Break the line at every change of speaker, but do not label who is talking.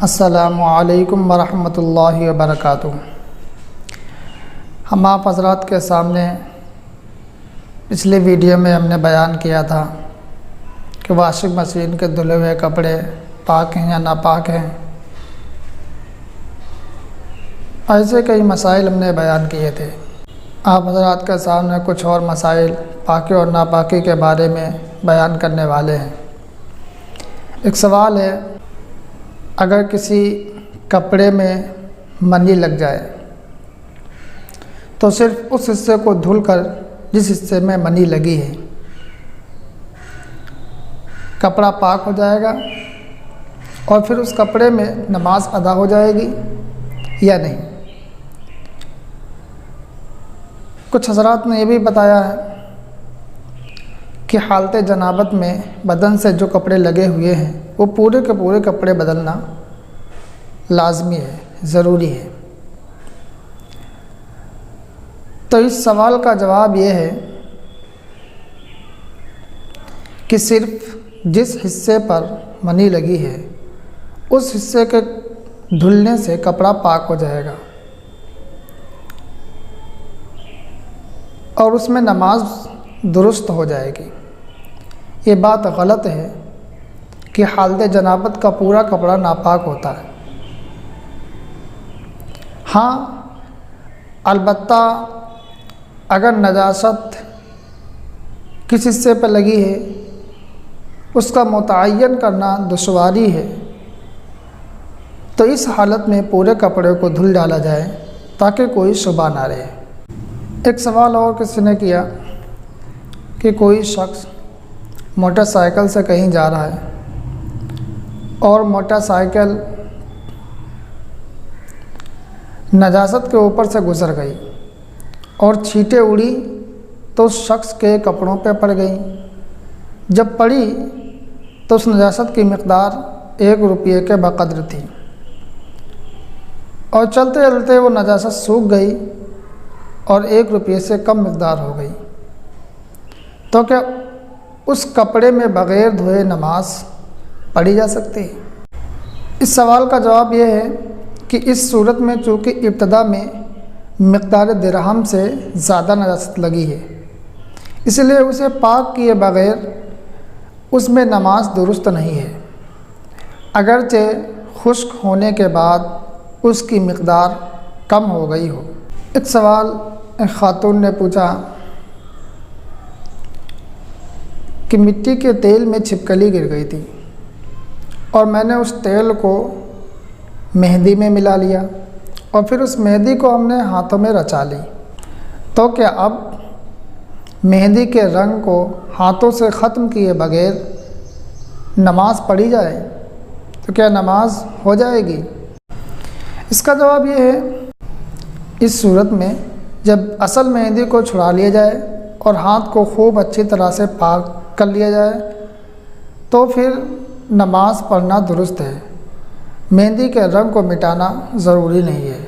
السلام علیکم ورحمۃ اللہ وبرکاتہ۔ ہم آپ حضرات کے سامنے پچھلی ویڈیو میں ہم نے بیان کیا تھا کہ واشنگ مشین کے دھلے ہوئے کپڑے پاک ہیں یا ناپاک ہیں۔ ایسے کئی مسائل ہم نے بیان کیے تھے۔ آپ حضرات کے سامنے کچھ اور مسائل پاکی اور ناپاکی کے بارے میں بیان کرنے والے ہیں۔ ایک سوال ہے، اگر کسی کپڑے میں منی لگ جائے تو صرف اس حصے کو دھل کر جس حصے میں منی لگی ہے کپڑا پاک ہو جائے گا اور پھر اس کپڑے میں نماز ادا ہو جائے گی یا نہیں؟ کچھ حضرات نے یہ بھی بتایا ہے کہ حالت جنابت میں بدن سے جو کپڑے لگے ہوئے ہیں وہ پورے کے پورے کپڑے بدلنا لازمی ہے، ضروری ہے۔ تو اس سوال کا جواب یہ ہے کہ صرف جس حصے پر منی لگی ہے اس حصے کے دھلنے سے کپڑا پاک ہو جائے گا اور اس میں نماز درست ہو جائے گی۔ یہ بات غلط ہے کہ حالت جنابت کا پورا کپڑا ناپاک ہوتا ہے۔ ہاں، البتہ اگر نجاست کس حصے پہ لگی ہے اس کا متعین کرنا دشواری ہے تو اس حالت میں پورے کپڑے کو دھل ڈالا جائے تاکہ کوئی شبہ نہ رہے۔ ایک سوال اور کسی نے کیا کہ کوئی شخص موٹر سائیکل سے کہیں جا رہا ہے اور موٹر سائیکل نجاست کے اوپر سے گزر گئی اور چھینٹیں اڑی تو اس شخص کے کپڑوں پہ پڑ گئیں۔ جب پڑی تو اس نجاست کی مقدار 1 روپیے کے بقدر تھی اور چلتے چلتے وہ نجاست سوکھ گئی اور 1 روپیے سے کم مقدار ہو گئی، تو کیا اس کپڑے میں بغیر دھوئے نماز پڑھی جا سکتی ہے؟ اس سوال کا جواب یہ ہے کہ اس صورت میں چونکہ ابتدا میں مقدار درہم سے زیادہ نجاست لگی ہے، اس لیے اسے پاک کیے بغیر اس میں نماز درست نہیں ہے، اگرچہ خشک ہونے کے بعد اس کی مقدار کم ہو گئی ہو۔ ایک سوال ایک خاتون نے پوچھا کہ مٹی کے تیل میں چھپکلی گر گئی تھی اور میں نے اس تیل کو مہندی میں ملا لیا اور پھر اس مہندی کو ہم نے ہاتھوں میں رچا لی، تو کیا اب مہندی کے رنگ کو ہاتھوں سے ختم کیے بغیر نماز پڑھی جائے تو کیا نماز ہو جائے گی؟ اس کا جواب یہ ہے، اس صورت میں جب اصل مہندی کو چھڑا لیا جائے اور ہاتھ کو خوب اچھی طرح سے پاک کر لیا جائے تو پھر نماز پڑھنا درست ہے، مہندی کے رنگ کو مٹانا ضروری نہیں ہے۔